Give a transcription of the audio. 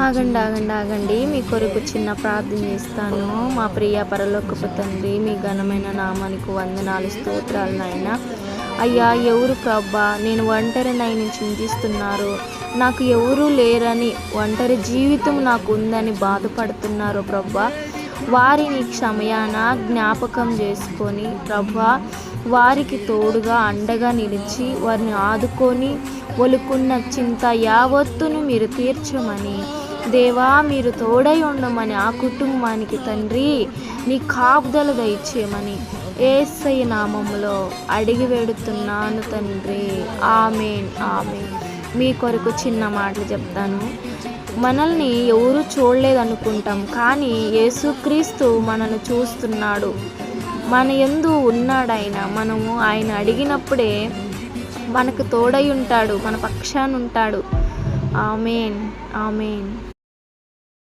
ఆగండి ఆగండి ఆగండి మీ కొరకు చిన్న ప్రార్థన చేస్తాను. మా ప్రియ పరలోకపు తండ్రి, మీ ఘనమైన నామానికి వందనాలు, స్తోత్రాలు నాయన. అయ్యా, ఎవరు ప్రభా, నేను ఒంటరినైనా చింతిస్తున్నారు, నాకు ఎవరూ లేరని, ఒంటరి జీవితం నాకు ఉందని బాధపడుతున్నారు ప్రభా. వారిని సమయాన జ్ఞాపకం చేసుకొని ప్రభా, వారికి తోడుగా అండగా నిలిచి వారిని ఆదుకొని ఒలుకున్న చింత యావత్తును మీరు తీర్చమని దేవా, మీరు తోడై ఉండమని ఆ కుటుంబానికి తండ్రి నీ కాపుదల దయచేయమని యేసయ్య నామములో అడిగి వేడుతున్నాను తండ్రి. ఆమేన్ ఆమేన్. మీ కొరకు చిన్న మాటలు చెప్తాను. మనల్ని ఎవరు చూడలేదనుకుంటాం, కానీ యేసుక్రీస్తు మనను చూస్తున్నాడు. మన యందు ఉన్నాడు ఆయన. మనము ఆయన అడిగినప్పుడే మనకు తోడై ఉంటాడు, మన పక్షాన ఉంటాడు. ఆమేన్ ఆమేన్.